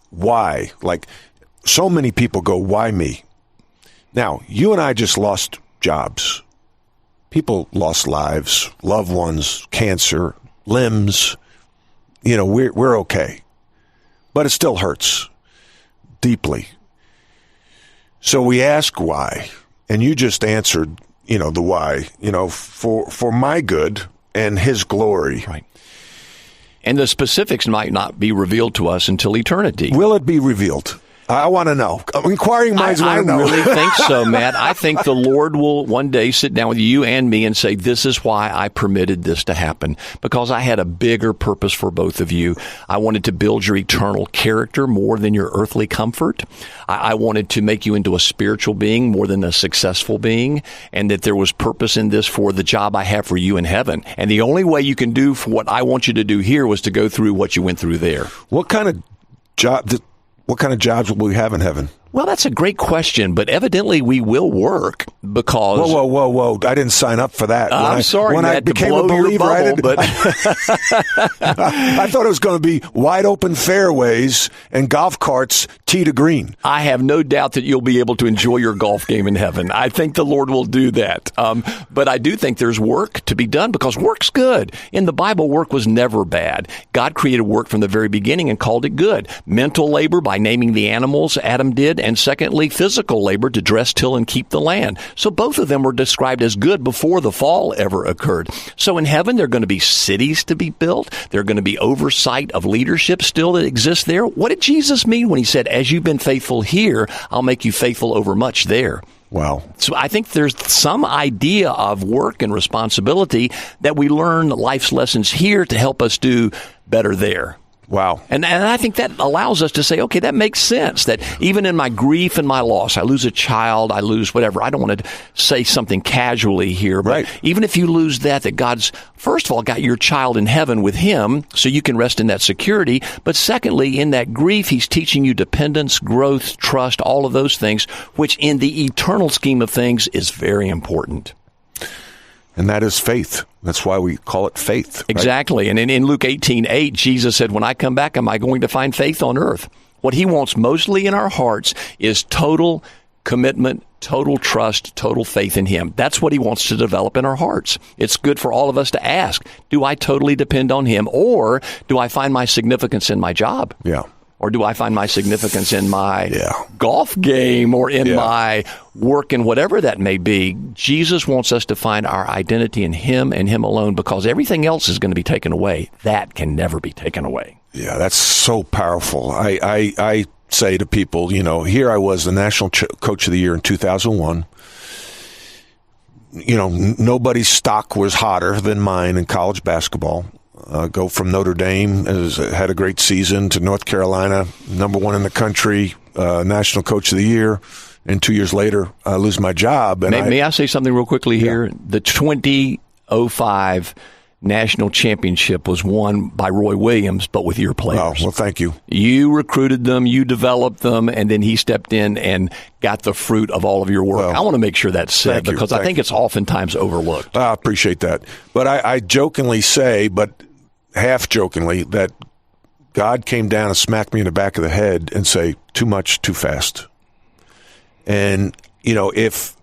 why. Like, so many people go, why me? Now, you and I just lost jobs. People lost lives, loved ones, cancer, limbs. We're okay. But it still hurts deeply. So we ask why. And you just answered, the why, for my good and his glory. Right. And the specifics might not be revealed to us until eternity. Will it be revealed? I want to know. Inquiring minds want to know. I really think so, Matt. I think the Lord will one day sit down with you and me and say, this is why I permitted this to happen, because I had a bigger purpose for both of you. I wanted to build your eternal character more than your earthly comfort. I wanted to make you into a spiritual being more than a successful being, and that there was purpose in this for the job I have for you in heaven. And the only way you can do for what I want you to do here was to go through what you went through there. What kind of jobs will we have in heaven? Well, that's a great question, but evidently we will work because... Whoa. I didn't sign up for that. I'm sorry, Matt, I became to blow a believer, your bubble, but... I thought it was going to be wide open fairways and golf carts tee to green. I have no doubt that you'll be able to enjoy your golf game in heaven. I think the Lord will do that. But I do think there's work to be done because work's good. In the Bible, work was never bad. God created work from the very beginning and called it good. Mental labor by naming the animals, Adam did, and secondly, physical labor to dress, till, and keep the land. So both of them were described as good before the fall ever occurred. So in heaven, there are going to be cities to be built. There are going to be oversight of leadership still that exists there. What did Jesus mean when he said, as you've been faithful here, I'll make you faithful over much there? Wow. So I think there's some idea of work and responsibility that we learn life's lessons here to help us do better there. Wow. And I think that allows us to say, okay, that makes sense, that even in my grief and my loss, I lose a child, I lose whatever. I don't want to say something casually here, but right. Even if you lose that God's, first of all, got your child in heaven with him, so you can rest in that security. But secondly, in that grief, he's teaching you dependence, growth, trust, all of those things, which in the eternal scheme of things is very important. And that is faith. That's why we call it faith. Right? Exactly. And in Luke 18:8, Jesus said, when I come back, am I going to find faith on earth? What he wants mostly in our hearts is total commitment, total trust, total faith in him. That's what he wants to develop in our hearts. It's good for all of us to ask, do I totally depend on him? Or do I find my significance in my job? Yeah. Or do I find my significance in my golf game or in my work and whatever that may be? Jesus wants us to find our identity in him and him alone, because everything else is going to be taken away. That can never be taken away. Yeah, that's so powerful. I say to people, here I was the National Coach of the Year in 2001. Nobody's stock was hotter than mine in college basketball. Go from Notre Dame, had a great season, to North Carolina, number one in the country, National Coach of the Year, and 2 years later, I lose my job. And may I say something real quickly here? The 2005 National Championship was won by Roy Williams, but with your players. Well, thank you. You recruited them, you developed them, and then he stepped in and got the fruit of all of your work. I want to make sure that's said, because I think it's oftentimes overlooked. I appreciate that. But I jokingly say, but half-jokingly, that God came down and smacked me in the back of the head and say, too much, too fast. And, if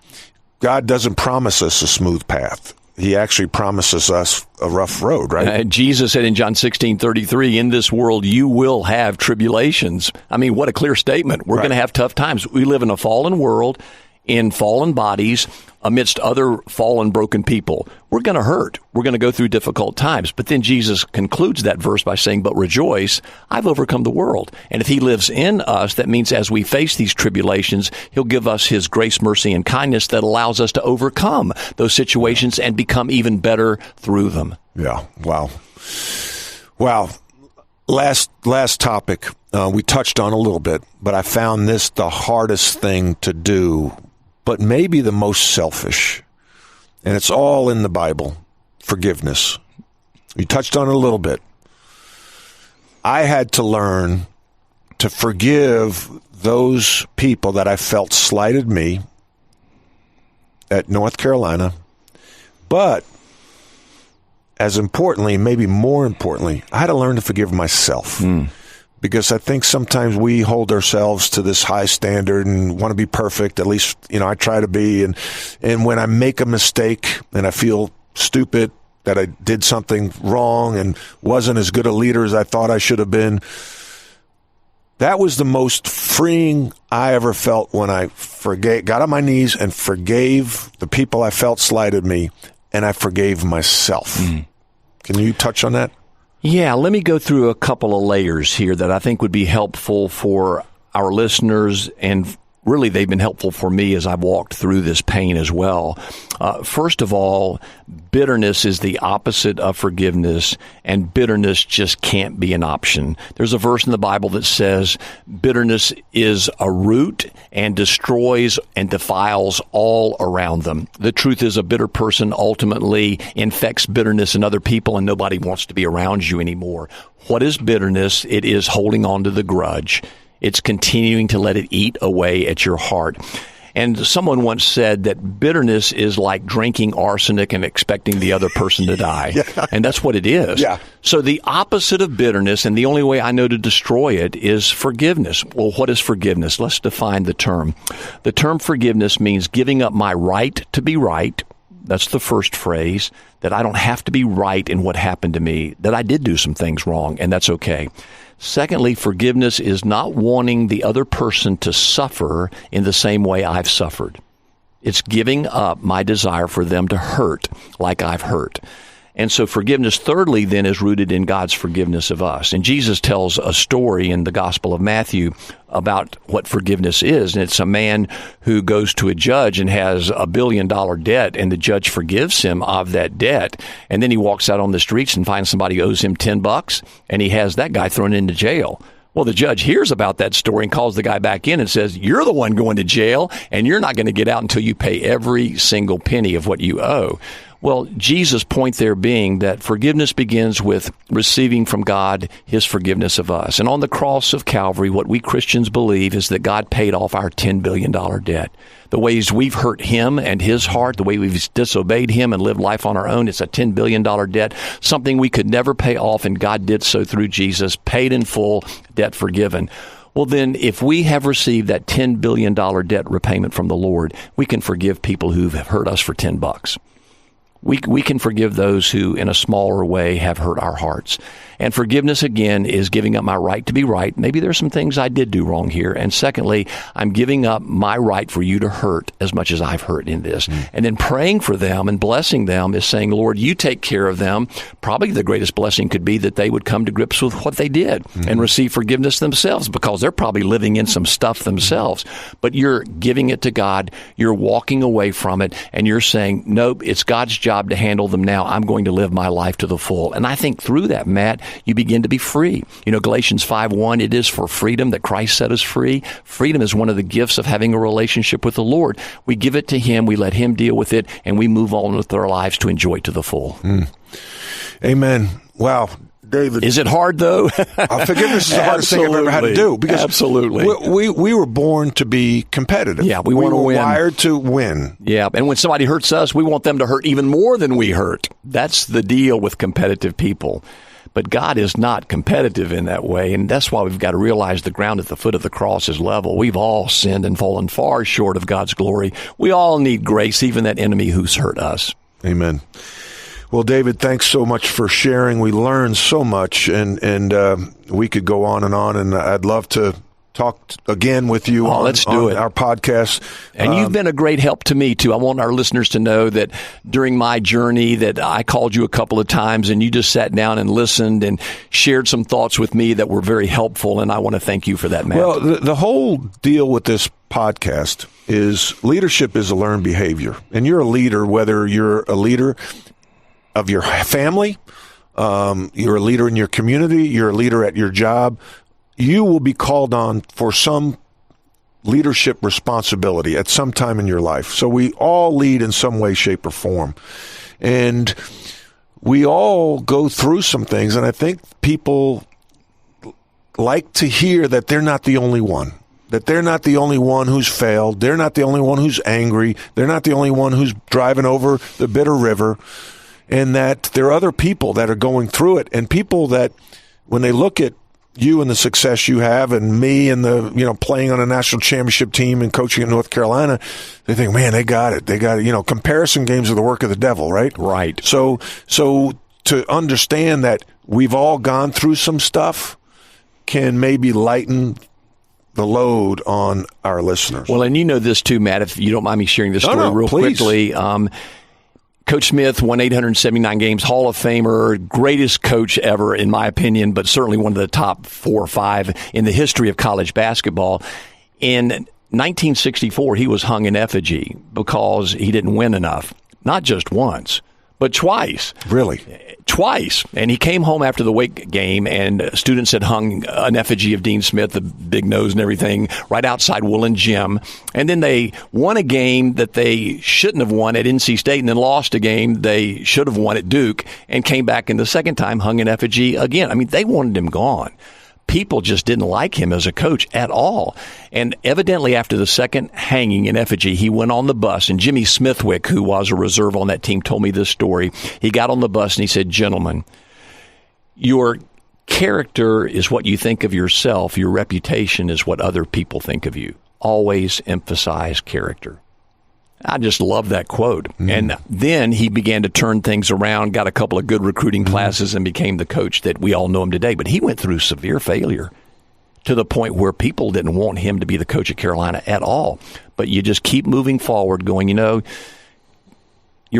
God doesn't promise us a smooth path, he actually promises us a rough road, right? Jesus said in John 16:33, in this world you will have tribulations. I mean, what a clear statement. We're going to have tough times. We live in a fallen world, in fallen bodies, amidst other fallen, broken people. We're going to hurt. We're going to go through difficult times. But then Jesus concludes that verse by saying, but rejoice, I've overcome the world. And if he lives in us, that means as we face these tribulations, he'll give us his grace, mercy, and kindness that allows us to overcome those situations and become even better through them. Yeah. Wow. Last topic. We touched on a little bit, but I found this the hardest thing to do, but maybe the most selfish. And it's all in the Bible. Forgiveness. We touched on it a little bit. I had to learn to forgive those people that I felt slighted me at North Carolina. But as importantly, maybe more importantly, I had to learn to forgive myself. Because I think sometimes we hold ourselves to this high standard and want to be perfect. At least, I try to be. And when I make a mistake and I feel stupid that I did something wrong and wasn't as good a leader as I thought I should have been, that was the most freeing I ever felt, when I got on my knees and forgave the people I felt slighted me, and I forgave myself. Can you touch on that? Yeah, let me go through a couple of layers here that I think would be helpful for our listeners, and really they've been helpful for me as I've walked through this pain as well. First of all, bitterness is the opposite of forgiveness, and bitterness just can't be an option. There's a verse in the Bible that says bitterness is a root and destroys and defiles all around them. The truth is, a bitter person ultimately infects bitterness in other people, and nobody wants to be around you anymore. What is bitterness? It is holding on to the grudge. It's continuing to let it eat away at your heart. And someone once said that bitterness is like drinking arsenic and expecting the other person to die. Yeah. And that's what it is. Yeah. So the opposite of bitterness, and the only way I know to destroy it, is forgiveness. Well, what is forgiveness? Let's define the term. The term forgiveness means giving up my right to be right. That's the first phrase, that I don't have to be right in what happened to me, that I did do some things wrong, and that's okay. Secondly, forgiveness is not wanting the other person to suffer in the same way I've suffered. It's giving up my desire for them to hurt like I've hurt. And so forgiveness, thirdly, then, is rooted in God's forgiveness of us. And Jesus tells a story in the Gospel of Matthew about what forgiveness is. And it's a man who goes to a judge and has $1 billion debt, and the judge forgives him of that debt. And then he walks out on the streets and finds somebody who owes him $10, and he has that guy thrown into jail. Well, the judge hears about that story and calls the guy back in and says, you're the one going to jail, and you're not going to get out until you pay every single penny of what you owe. Well, Jesus' point there being that forgiveness begins with receiving from God his forgiveness of us. And on the cross of Calvary, what we Christians believe is that God paid off our $10 billion debt. The ways we've hurt him and his heart, the way we've disobeyed him and lived life on our own, it's a $10 billion debt, something we could never pay off, and God did so through Jesus, paid in full, debt forgiven. Well, then, if we have received that $10 billion debt repayment from the Lord, we can forgive people who've hurt us for $10. We can forgive those who, in a smaller way, have hurt our hearts. And forgiveness, again, is giving up my right to be right. Maybe there's some things I did do wrong here. And secondly, I'm giving up my right for you to hurt as much as I've hurt in this. And then praying for them and blessing them is saying, Lord, you take care of them. Probably the greatest blessing could be that they would come to grips with what they did and receive forgiveness themselves, because they're probably living in some stuff themselves. But you're giving it to God. You're walking away from it, and you're saying, nope, it's God's job to handle them now. I'm going to live my life to the full. And I think through that, Matt, you begin to be free. You know, Galatians 5:1, it is for freedom that Christ set us free. Freedom is one of the gifts of having a relationship with the Lord. We give it to him, we let him deal with it, and we move on with our lives to enjoy it to the full. Amen. Wow. David. Is it hard, though? Forgiveness is the hardest thing I've ever had to do. Because absolutely. We were born to be competitive. Yeah, we want to win. We were wired to win. Yeah, and when somebody hurts us, we want them to hurt even more than we hurt. That's the deal with competitive people. But God is not competitive in that way, and that's why we've got to realize the ground at the foot of the cross is level. We've all sinned and fallen far short of God's glory. We all need grace, even that enemy who's hurt us. Amen. Well, David, thanks so much for sharing. We learned so much, and we could go on, and I'd love to talk again with you on our podcast. And you've been a great help to me, too. I want our listeners to know that during my journey that I called you a couple of times, and you just sat down and listened and shared some thoughts with me that were very helpful, and I want to thank you for that, Matt. Well, the whole deal with this podcast is leadership is a learned behavior. And you're a leader, whether you're a leader of your family, you're a leader in your community, you're a leader at your job, you will be called on for some leadership responsibility at some time in your life. So we all lead in some way, shape, or form. And we all go through some things, and I think people like to hear that they're not the only one. That they're not the only one who's failed. They're not the only one who's angry. They're not the only one who's driving over the bitter river. And that there are other people that are going through it, and people that, when they look at you and the success you have, and me and the playing on a national championship team and coaching at North Carolina, they think, man, they got it. They got it. Comparison games are the work of the devil, right? Right. So to understand that we've all gone through some stuff can maybe lighten the load on our listeners. Well, and you know this too, Matt, if you don't mind me sharing this story real please. Quickly. Coach Smith won 879 games, Hall of Famer, greatest coach ever, in my opinion, but certainly one of the top 4 or 5 in the history of college basketball. In 1964, he was hung in effigy because he didn't win enough. Not just once, but twice. Really? Twice. And he came home after the Wake game, and students had hung an effigy of Dean Smith, the big nose and everything, right outside Woolen Gym. And then they won a game that they shouldn't have won at NC State, and then lost a game they should have won at Duke, and came back in the second time, hung an effigy again. I mean, they wanted him gone. people just didn't like him as a coach at all. And evidently after the second hanging in effigy, he went on the bus, and Jimmy Smithwick, who was a reserve on that team, told me this story. He got on the bus and he said, "Gentlemen, your character is what you think of yourself. Your reputation is what other people think of you. Always emphasize character." I just love that quote. And then he began to turn things around, got a couple of good recruiting classes, and became the coach that we all know him today. But he went through severe failure to the point where people didn't want him to be the coach of Carolina at all. But you just keep moving forward going, your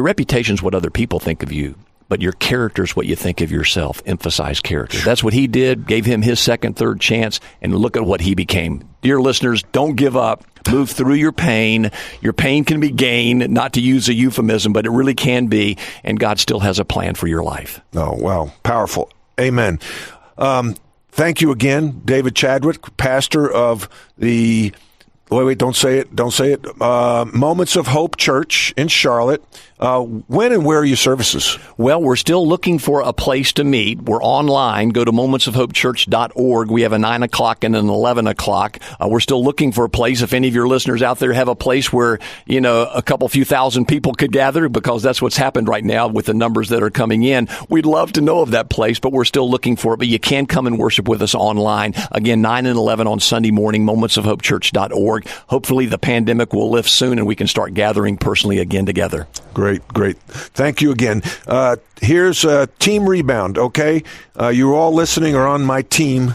reputation is what other people think of you, but your character is what you think of yourself. Emphasize character. That's what he did, gave him his second, third chance, and look at what he became. Dear listeners, don't give up. Move through your pain. Your pain can be gain, not to use a euphemism, but it really can be, and God still has a plan for your life. Oh, wow. Powerful. Amen. Thank you again, David Chadwick, pastor of the... Wait, don't say it. Moments of Hope Church in Charlotte. When and where are your services? Well, we're still looking for a place to meet. We're online. Go to momentsofhopechurch.org. We have a 9 o'clock and an 11 o'clock. We're still looking for a place. If any of your listeners out there have a place where, a couple few thousand people could gather, because that's what's happened right now with the numbers that are coming in, we'd love to know of that place, but we're still looking for it. But you can come and worship with us online. Again, 9 and 11 on Sunday morning, momentsofhopechurch.org. Hopefully the pandemic will lift soon and we can start gathering personally again together. Great. Thank you again. Here's Team Rebound, okay? You all listening are on my team,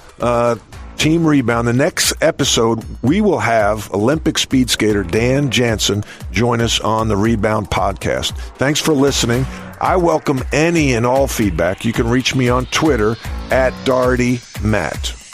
Team Rebound. The next episode, we will have Olympic speed skater Dan Jansen join us on the Rebound podcast. Thanks for listening. I welcome any and all feedback. You can reach me on Twitter @DohertyMatt.